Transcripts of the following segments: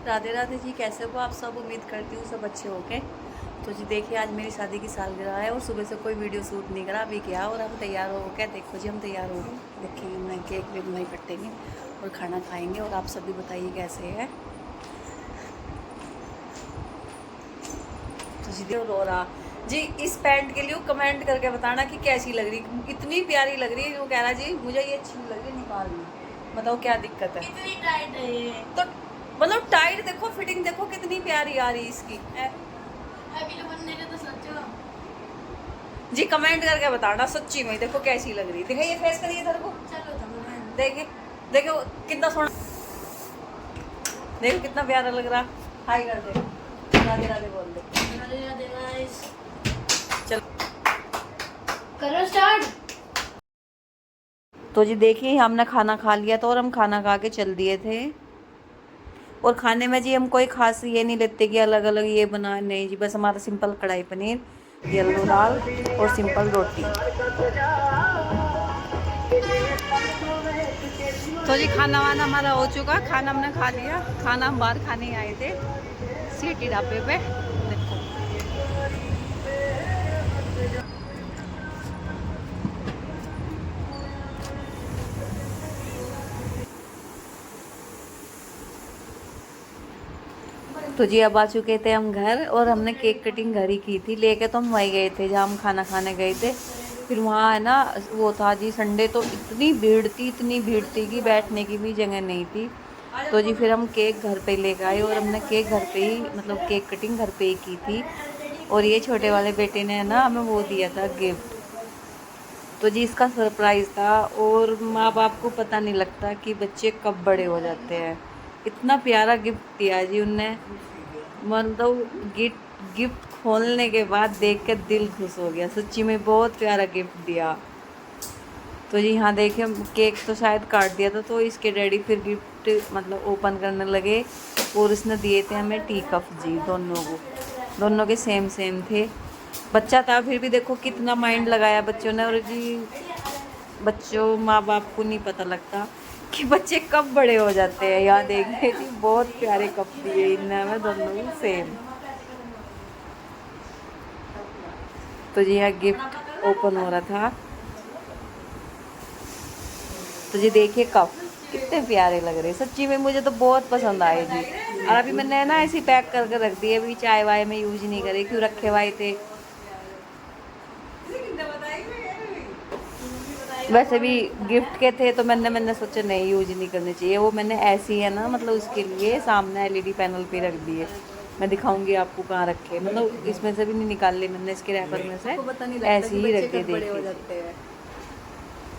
राधे राधे जी, कैसे हो आप सब? उम्मीद करती हूँ सब अच्छे होंगे। तो जी देखिए, आज मेरी शादी की सालगिरह है और सुबह से कोई वीडियो शूट नहीं करा अभी क्या। और हम तैयार हो क्या? देखो जी, हम तैयार हो गए। देखेंगे, मैं केक वेक वहीं कटेंगे और खाना खाएंगे। और आप सब भी बताइए कैसे है। तो जी रो रहा जी, इस पैंट के लिए कमेंट करके बताना कि कैसी लग रही। इतनी प्यारी लग रही है, वो कह रहा जी मुझे ये अच्छी नहीं लग रही, निकालनी। बताओ क्या दिक्कत है? कितनी टाइट है ये। तो मतलब टाइट देखो, फिटिंग देखो कितनी प्यारी आ रही इसकी। अभी तो बनने के तो सोचो। जी कमेंट करके बताना सच्ची में देखो कैसी लग रही। देखिए ये फेस करिए इधर को, चलो तो बनाए। देखिए देखो कितना सोना, देखो कितना प्यारा लग रहा। हाय कर दे, राधे राधे बोल दे। राधे राधे गाइस। चलो करो स्टार्ट। तो जी देखिए, हमने खाना खा लिया था और हम खाना खा के चल दिए थे। और खाने में जी हम कोई खास ये नहीं लेते कि अलग अलग ये बना, नहीं जी, बस हमारा सिंपल कढ़ाई पनीर, येलो दाल और सिंपल रोटी। तो जी खाना वाना हमारा हो चुका, खाना हमने खा लिया। खाना हम बाहर खाने आए थे सिटी ढाबे पे। देखो तो जी अब आ चुके थे हम घर और हमने केक कटिंग घर ही की थी। लेके तो हम वहीं गए थे जहाँ हम खाना खाने गए थे। फिर वहाँ है ना, वो था जी संडे, तो इतनी भीड़ थी कि बैठने की भी जगह नहीं थी। तो जी फिर हम केक घर पे लेके आए और हमने केक घर पे ही, मतलब केक कटिंग घर पे ही की थी। और ये छोटे वाले बेटे ने है ना हमें वो दिया था गिफ्ट। तो जी इसका सरप्राइज़ था। और माँ बाप को पता नहीं लगता कि बच्चे कब बड़े हो जाते हैं। इतना प्यारा गिफ्ट दिया जी उनने, मतलब गिफ्ट गिफ्ट खोलने के बाद देख के दिल खुश हो गया सच्ची में, बहुत प्यारा गिफ्ट दिया। तो जी हाँ देखिए, केक तो शायद काट दिया था, तो इसके डैडी फिर गिफ्ट मतलब ओपन करने लगे। और उसने दिए थे हमें टी कप जी, दोनों को, दोनों के सेम सेम थे। बच्चा था फिर भी देखो कितना माइंड लगाया बच्चों ने। और जी बच्चों, माँ बाप को नहीं पता लगता कि बच्चे कब बड़े हो जाते हैं। यहाँ देखिए जी, बहुत प्यारे कप दिए इनने हमें दोनों को सेम। तो जी यहाँ गिफ्ट ओपन हो रहा था। तो जी देखिए कप कितने प्यारे लग रहे हैं सच्ची में, मुझे तो बहुत पसंद आए जी। और अभी मैंने ना ऐसे पैक करके रख दिए, अभी चाय वाय में यूज नहीं करे, क्यों रखे हुए थे। वैसे भी गिफ्ट के थे तो मैंने सोचा नहीं, यूज नहीं करने चाहिए। वो मैंने ऐसी है ना, मतलब उसके लिए सामने एलईडी पैनल पे रख दिए। मैं दिखाऊंगी आपको कहाँ रखे, मतलब इसमें से भी नहीं निकाल ली मैंने, इसके रैपर में से पता नहीं लगता ऐसे कि ही बच्चे रख के कब बड़े हो देखिए। जाते हैं।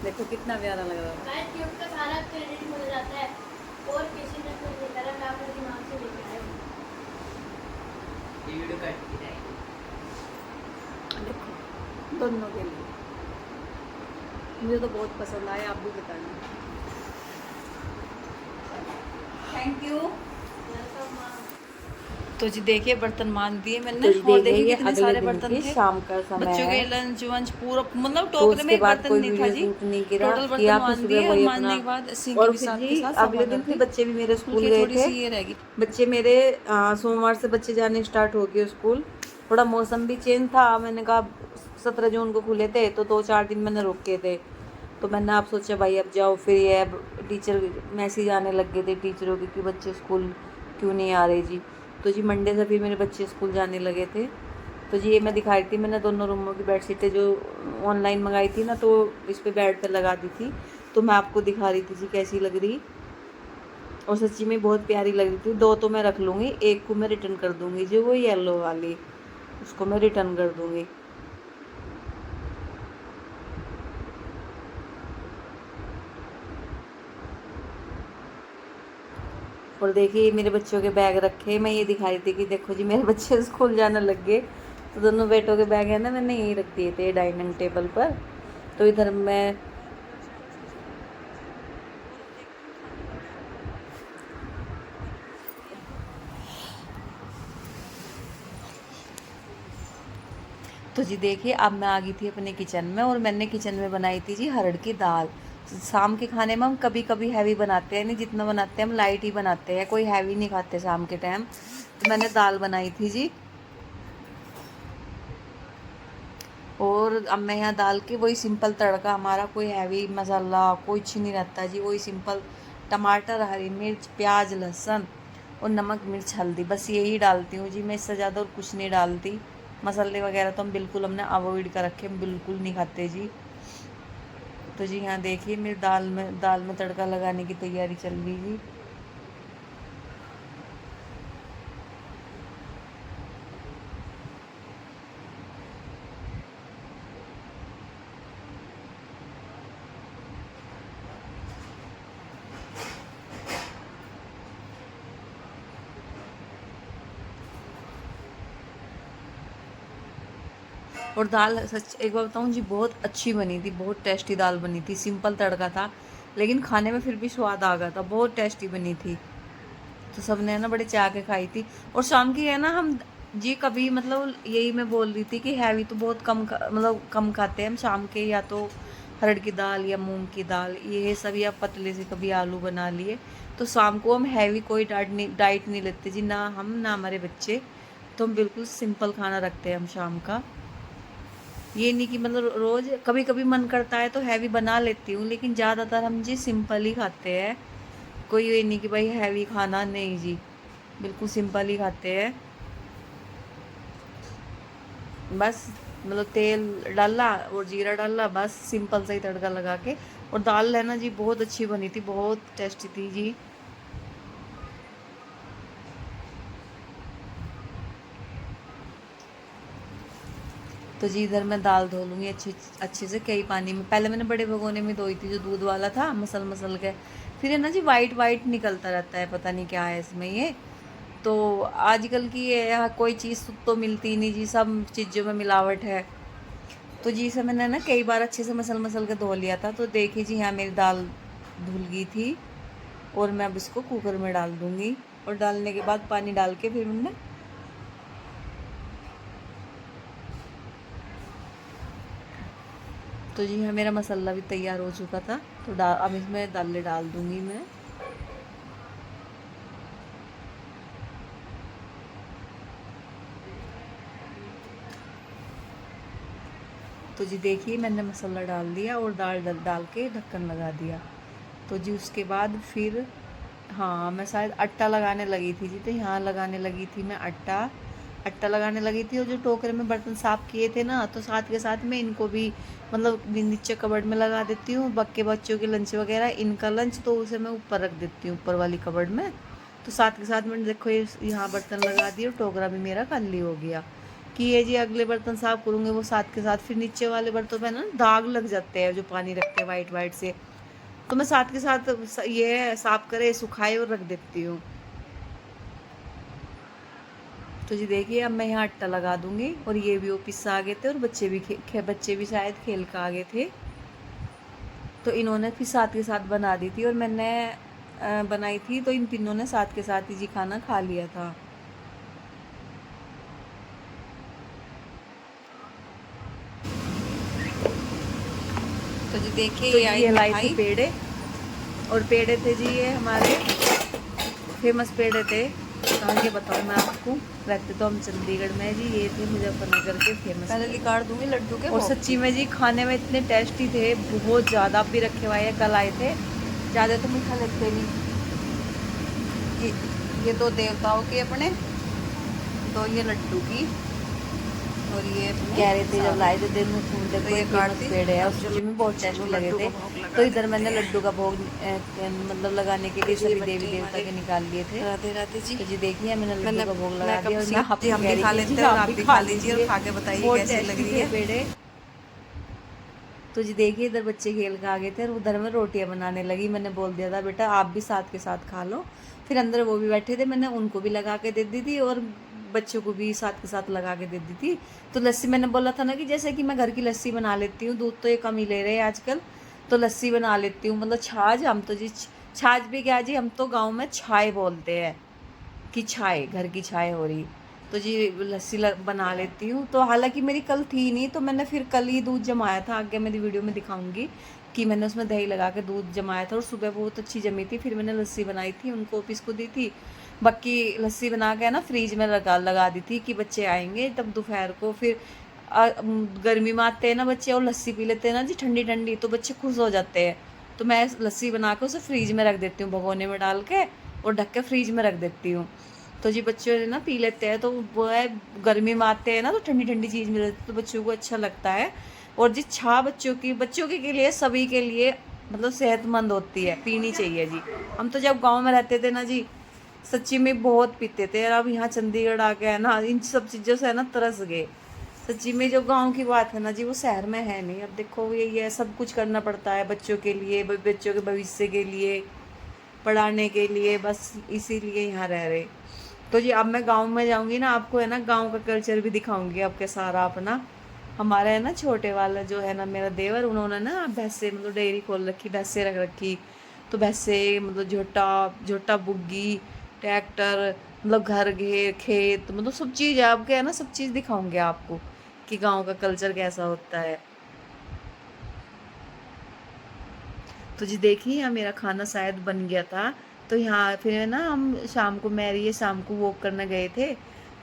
देखो कितना प्यारा लग रहा है। गाइस गिफ्ट का सारा क्रेडिट मिल जाता है और किसी ने कुछ नहीं करा, मैं अपने दिमाग से लेके आया हूं। ये वीडियो कट की जाएगी। देखो दोनों के लिए, मुझे तो बहुत पसंद आया, आप भी बताना। Thank you. वेलकम मां। तो जी देखिए बर्तन मान दिए मैंने। तो जी और देखिए देखिए ये कितने अगले सारे दिन बर्तन की थे। शाम का समय बच्चों है। के लंच वंच पूरा, मतलब तो टोकरे में उसके एक बाद बर्तन कोई नहीं था वीडियो जी। शूट नहीं किया टोटल किया, बर्तन फिर मान सुबह दिए और वही मानने अपना। के बाद सिंक और भी फिर साथ के जी साथ अगले सफा दिन कर फिर दी। बच्चे भी मेरे स्कूल बल्कि गए थोड़ी थे। सी ये रहेगी। बच्चे मेरे सोमवार से बच्चे जाने स्टार्ट हो गए स्कूल। थोड़ा मौसम भी चेंज था, मैंने कहा 17 जून को खुले थे तो 2-4 दिन मैंने रुके थे। तो मैंने आप सोचा भाई अब जाओ। फिर ये अब टीचर मैसेज आने लग गए थे टीचरों के कि बच्चे स्कूल क्यों नहीं आ रहे जी। तो जी मंडे से फिर मेरे बच्चे स्कूल जाने लगे थे। तो जी ये मैं दिखाई थी, मैंने दोनों रूमों की बेडशीटें जो ऑनलाइन मंगाई थी ना, तो इस पे बेड पे लगा दी थी। तो मैं आपको दिखा रही थी जी कैसी लग रही। और सच्ची में बहुत प्यारी लग रही थी। 2 तो मैं रख लूँगी, एक को मैं रिटर्न कर दूँगी जो वो येलो वाली, उसको मैं रिटर्न कर दूँगी। और देखिए मेरे बच्चों के बैग रखे, मैं ये दिखा रही थी कि देखो जी मेरे बच्चे स्कूल जाने लग गए। तो दोनों बेटों के बैग है ना, मैंने यहीं रख दिए थे डाइनिंग टेबल पर। तो इधर मैं, तो जी देखिए अब मैं आ गई थी अपने किचन में और मैंने किचन में बनाई थी जी हरड़ की दाल। शाम के खाने में हम कभी कभी हैवी बनाते हैं, नहीं जितना बनाते हैं हम लाइट ही बनाते हैं, कोई हैवी नहीं खाते शाम के टाइम। तो मैंने दाल बनाई थी जी, और अब मैं यहाँ दाल के वही सिंपल तड़का, हमारा कोई हैवी मसाला कुछ नहीं रहता जी, वही सिंपल टमाटर, हरी मिर्च, प्याज, लहसुन और नमक, मिर्च, हल्दी, बस यही डालती हूँ जी मैं, इससे ज़्यादा और कुछ नहीं डालती। मसाले वगैरह तो हम बिल्कुल हमने अवॉइड कर रखे, हम बिल्कुल नहीं खाते जी। तो जी यहाँ देखिए मेरी दाल में तड़का लगाने की तैयारी चल रही थी। और दाल सच एक बार बताऊँ जी, बहुत अच्छी बनी थी, बहुत टेस्टी दाल बनी थी, सिंपल तड़का था लेकिन खाने में फिर भी स्वाद आ गया था, बहुत टेस्टी बनी थी। तो सबने है ना बड़े चाह के खाई थी। और शाम की है ना हम जी कभी मतलब यही मैं बोल रही थी कि हैवी तो बहुत मतलब कम खाते हैं हम शाम के, या तो हरड़ की दाल या मूंग की दाल ये सब, या पतले से कभी आलू बना लिए। तो शाम को हम हैवी कोई डाइट नहीं लेते जी, ना हम ना हमारे बच्चे। तो हम बिल्कुल सिंपल खाना रखते हैं हम शाम का। ये नहीं कि मतलब रोज़, कभी कभी मन करता है तो हैवी बना लेती हूँ, लेकिन ज़्यादातर हम जी सिंपल ही खाते हैं। कोई ये नहीं कि भाई हैवी खाना, नहीं जी, बिल्कुल सिंपल ही खाते हैं। बस मतलब तेल डाला और जीरा डाला, बस सिंपल सा ही तड़का लगा के। और दाल है ना जी बहुत अच्छी बनी थी, बहुत टेस्टी थी जी। तो जी इधर मैं दाल धो लूँगी अच्छे अच्छे से, कई पानी में। पहले मैंने बड़े भगोने में धोई थी जो दूध वाला था, मसल मसल के। फिर है ना जी वाइट वाइट निकलता रहता है, पता नहीं क्या है इसमें ये। तो आजकल की ये कोई चीज़ तो मिलती नहीं जी, सब चीज़ों में मिलावट है। तो जी इसे मैंने ना कई बार अच्छे से मसल मसल के धो लिया था। तो देखिए जी यहाँ मेरी दाल धुल गई थी, और मैं अब इसको कुकर में डाल दूँगी। और डालने के बाद पानी डाल के फिर मैंने, तो जी यहाँ मेरा मसाला भी तैयार हो चुका था। तो अब इसमें दालें डाल दूँगी मैं। तो जी देखिए मैंने मसाला डाल दिया और दाल डाल के ढक्कन लगा दिया। तो जी उसके बाद फिर, हाँ मैं शायद आटा लगाने लगी थी जी, तो यहाँ लगाने लगी थी मैं आटा लगाने लगी थी। और जो टोकरे में बर्तन साफ़ किए थे ना, तो साथ के साथ में इनको भी मतलब नीचे कबर्ड में लगा देती हूँ। बाकी बच्चों के लंच वगैरह, इनका लंच तो उसे मैं ऊपर रख देती हूँ, ऊपर वाली कबर्ड में। तो साथ के साथ मैंने देखो यहाँ बर्तन लगा दिए और टोकरा भी मेरा खाली हो गया। कि ये जी अगले बर्तन साफ़ करूँगे वो साथ के साथ फिर नीचे वाले बर्तनों पे ना दाग लग जाते हैं जो पानी रखते हैं वाइट वाइट से। तो मैं साथ के साथ ये साफ करे, सुखाए और रख देती हूँ। तो जी देखिए अब मैं यहाँ आटा लगा दूंगी। और ये भी ऑफिस से आ गए थे, और बच्चे भी शायद खेल कर आ गए थे। तो इन्होंने फिर साथ के साथ बना दी थी, और मैंने बनाई थी। तो इन तीनों ने साथ के साथ ही जी खाना खा लिया था। तो जी देखिए तो ये लाई थी मिठाई। पेड़े, और पेड़े थे जी ये हमारे फेमस पेड़े थे। कहाँ के बताऊँ मैं आपको, रहते तो हम चंडीगढ़ में जी, ये थे मुजफ्फरनगर के फेमस। पहले निकाल दूंगी लड्डू के। और सच्ची में जी खाने में इतने टेस्टी थे, बहुत ज़्यादा। अब भी रखे हुए हैं, कल आए थे। ज़्यादा तो मीठा लगते नहीं। ये दो देवताओं के अपने, तो ये लड्डू की, और ये कह रहे थे जब लाए थे दिन में फूल, देखो ये फेमस पेड़ है, और सच्ची में बहुत टेस्टी लगे थे। तो इधर मैंने लड्डू का भोग मतलब लगाने के लिए सभी देवी देवता के निकाल लिए थे। राधे राधे जी। तो जी देखिए मैंने लड्डू का भोग लगा दिया। और जी हम भी खा लेते हैं, और आप भी खा लीजिए और खा के बताइए कैसी लग रही है पेड़े। तो जी देखिए इधर बच्चे खेल के आ गए थे, और उधर मैं रोटियां बनाने लगी। मैंने बोल दिया था बेटा आप भी साथ के साथ खा लो। फिर अंदर वो भी बैठे थे, मैंने उनको भी लगा के दे दी थी, और बच्चों को भी साथ के साथ लगा के दे दी थी। तो लस्सी मैंने बोला था ना कि जैसे कि मैं घर की लस्सी बना लेती हूँ, दूध तो ये कम ही ले रहे हैं आजकल, तो लस्सी बना लेती हूँ। मतलब छाछ, हम तो जी छाछ भी क्या जी, हम तो गाँव में छाय बोलते हैं, कि छाय, घर की छाय हो रही। तो जी लस्सी बना लेती हूँ। तो हालांकि मेरी कल थी नहीं, तो मैंने फिर कल ही दूध जमाया था, आगे मेरी वीडियो में दिखाऊंगी कि मैंने उसमें दही लगा के दूध जमाया था और सुबह बहुत अच्छी जमी थी। फिर मैंने लस्सी बनाई थी, उनको ऑफिस को दी थी। बाकी लस्सी बना के ना फ्रिज में लगा दी थी कि बच्चे आएंगे तब दोपहर को। फिर गर्मी में आते हैं ना बच्चे और लस्सी पी लेते हैं ना जी ठंडी ठंडी, तो बच्चे खुश हो जाते हैं। तो मैं लस्सी बना के उसे फ्रीज में रख देती हूँ, भगोने में डाल के और ढक के फ्रीज में रख देती हूँ। तो जी बच्चे ना पी लेते हैं, तो वो है गर्मी में आते हैं ना तो ठंडी ठंडी चीज़ मिल जाती है तो बच्चों को अच्छा लगता है। और जी छा बच्चों के लिए सभी के लिए मतलब सेहतमंद होती है, पीनी चाहिए जी। हम तो जब गांव में रहते थे ना जी, सच्ची में बहुत पीते थे। और अब यहाँ चंडीगढ़ आ के है ना, इन सब चीज़ों से है ना तरस गए। सच्ची में जो गांव की बात है ना जी, वो शहर में है नहीं। अब देखो यही है, सब कुछ करना पड़ता है बच्चों के लिए, बच्चों के भविष्य के लिए, पढ़ाने के लिए, बस इसीलिए यहाँ रह रहे। तो जी अब मैं गांव में जाऊंगी ना, आपको है ना गांव का कल्चर भी दिखाऊंगी आपके सारा अपना। हमारा है ना छोटे वाला जो है ना मेरा देवर, उन्होंने ना भैंसे मतलब डेयरी खोल रखी, भैंसे रख रखी। तो भैंसे मतलब झोटा झोटा बुग्गी ट्रैक्टर, मतलब घर घेर खेत, मतलब सब चीज़ आपके है ना, सब चीज़ दिखाऊंगे आपको कि गांव का कल्चर कैसा होता है। तो जी देखिए यहाँ मेरा खाना शायद बन गया था। तो यहाँ फिर ना हम शाम को मैरी शाम को वॉक करने गए थे,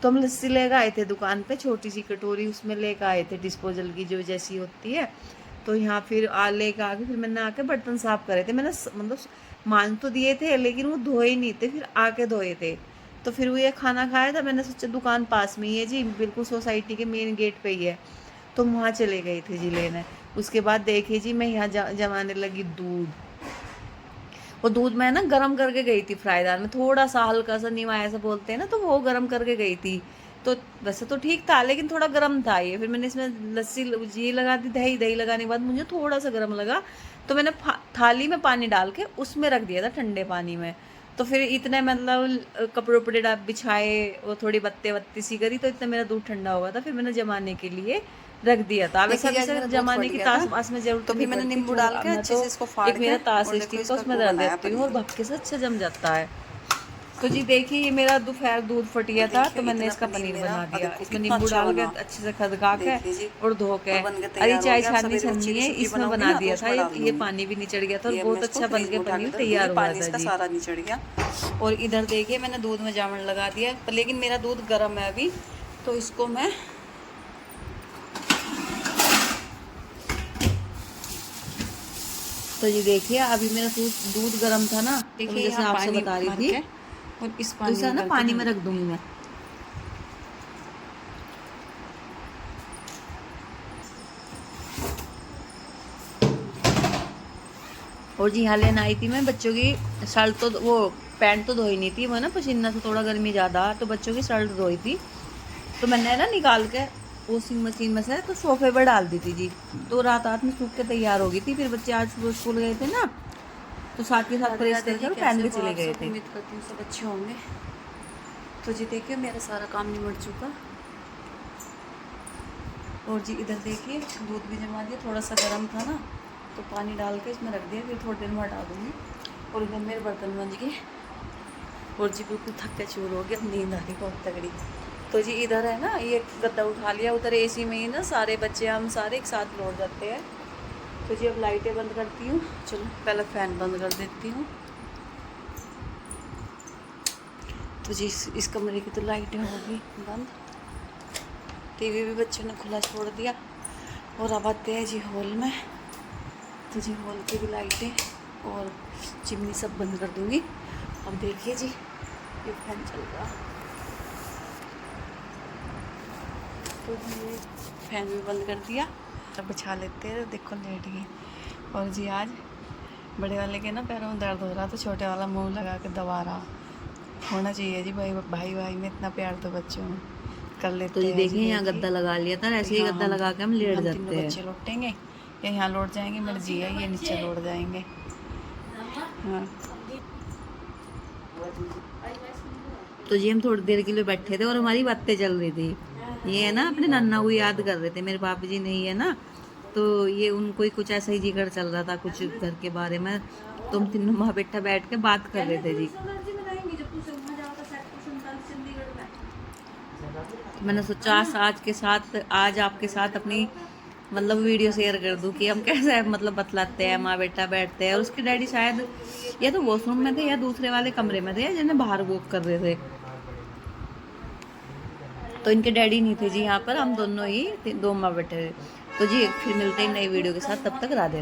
तो हम लस्सी लेकर आए थे दुकान पे, छोटी सी कटोरी उसमें लेकर आए थे डिस्पोजल की जो जैसी होती है। तो यहाँ फिर लेकर आके फिर मैंने आके बर्तन साफ करे थे। मैंने मतलब मान तो दिए थे लेकिन वो धोए नहीं थे, फिर आके धोए थे। तो फिर वो ये खाना खाया था, मैंने सोचा दुकान पास में ही है जी, बिल्कुल सोसाइटी के मेन गेट पे ही है, तो वहाँ चले गए थे जी लेने। उसके बाद देखिए जी मैं यहाँ जमाने लगी दूध। वो दूध मैं ना गरम करके गई थी फ्राईदार में, थोड़ा सा हल्का सा नीवा ऐसा बोलते हैं ना, तो वो गरम करके गई थी। तो वैसे तो ठीक था लेकिन थोड़ा गर्म था ये। फिर मैंने इसमें लस्सी जी लगा दी, दही दही लगाने के बाद मुझे थोड़ा सा गर्म लगा, तो मैंने थाली में पानी डाल के उसमें रख दिया था ठंडे पानी में। तो फिर इतने मतलब कपड़े उपड़े बिछाए और थोड़ी बत्ते बत्ती सी करी, तो इतना मेरा दूध ठंडा हो गया था। फिर मैंने जमाने के लिए रख दिया था। वैसे अभी जमाने की ताश में जरूरत, तो फिर मैंने नींबू डाल के अच्छे से इसको फाड़ के, एक मेरा ताश स्टील तो उसमें डाल देती हूँ और भक्के से अच्छा जम जाता है। तो जी देखिए ये मेरा दोपहर दूध फट गया था, तो मैंने इसका पनीर बना दिया। इसमें नींबू डाल के अच्छे से खदका के और धो के, अरे चाय छाननी छाननी है इसमें बना दिया था। ये पानी भी निचड़ गया था और बहुत अच्छा बन के पनीर तैयार हुआ था जी, सारा निचड़ गया। और इधर देखिए मैंने दूध में जामन लगा दिया, लेकिन मेरा दूध गर्म है अभी, तो इसको मैं तो जी देखिए अभी मेरा दूध गर्म था ना, तो जैसे आपसे बता रही थी, और इस पानी ना पानी में रख दूंगी मैं। और जी यहाँ लेने आई थी मैं बच्चों की शर्ट, तो वो पैंट तो धोई नहीं थी, वो ना पसीना से थोड़ा गर्मी ज़्यादा, तो बच्चों की शर्ट धोई थी। तो मैंने ना निकाल के वॉशिंग मशीन में से तो सोफे पर डाल दी थी जी, तो रात में सूख के तैयार हो गई थी। फिर बच्चे आज सुबह स्कूल गए थे ना, तो साथ के साथ प्रेस करके पहन के चले गए थे। उम्मीद करती हूँ सब अच्छे होंगे। तो जी देखिए मेरा सारा काम निमट चुका। और जी इधर देखिए दूध भी जमा दिया, थोड़ा सा गर्म था ना, तो पानी डाल के इसमें रख दिया, फिर थोड़ी देर में हटा दूँगी। और इधर मेरे बर्तन बन गए और जी बिल्कुल थक के चूर हो गया, नींद आ रही बहुत तगड़ी। तो जी इधर है ना ये गद्दा उठा लिया, उधर एसी में ही ना सारे बच्चे हम सारे एक साथ लौट जाते हैं। तो जी अब लाइटें बंद करती हूँ, चलो पहले फ़ैन बंद कर देती हूँ। तो जी इस कमरे की तो लाइटें होगी बंद, टीवी भी बच्चों ने खुला छोड़ दिया। और अब आते हैं जी हॉल में, तो जी हॉल की भी लाइटें और चिमनी सब बंद कर दूँगी। अब देखिए जी ये फैन चल रहा, तो ये फैन भी बंद कर दिया। अब बिछा लेते हैं, देखो लेट गई। और जी आज बड़े वाले के ना पैरों में दर्द हो रहा, तो छोटे वाला मुंह लगा के दबा रहा। होना चाहिए जी भाई में इतना प्यार तो बच्चों में कर लेते। तो जी देखिए यहाँ गद्दा लगा लिया था, ऐसे ही गद्दा लगा के हम लेट जाते हैं। बच्चे लौटेंगे या यहाँ लौट जाएंगे, मर्जी है, ये नीचे लौट जाएंगे। हाँ तो जी हम थोड़ी देर के लिए बैठे थे और हमारी बातें चल रही थी। ये है ना अपने नन्ना को याद कर रहे थे, मेरे पापा जी नहीं है ना, तो ये उनको ही कुछ ऐसा ही जिक्र चल रहा था कुछ घर के बारे में। तुम तीनों माँ बेटा बैठ के बात कर रहे थे जी। तो मैंने सोचा आज के साथ आज आपके साथ अपनी मतलब वीडियो शेयर कर दूं कि हम कैसे मतलब बतलाते हैं, माँ बेटा बैठते हैं। और उसके डैडी शायद या तो वॉशरूम में थे या दूसरे वाले कमरे में थे जिन्हें बाहर वॉक कर रहे थे। तो इनके डैडी नहीं थे जी यहाँ पर, हम दोनों ही दो माँ बेटे थे। तो जी फिर मिलते हैं नई वीडियो के साथ, तब तक राधे।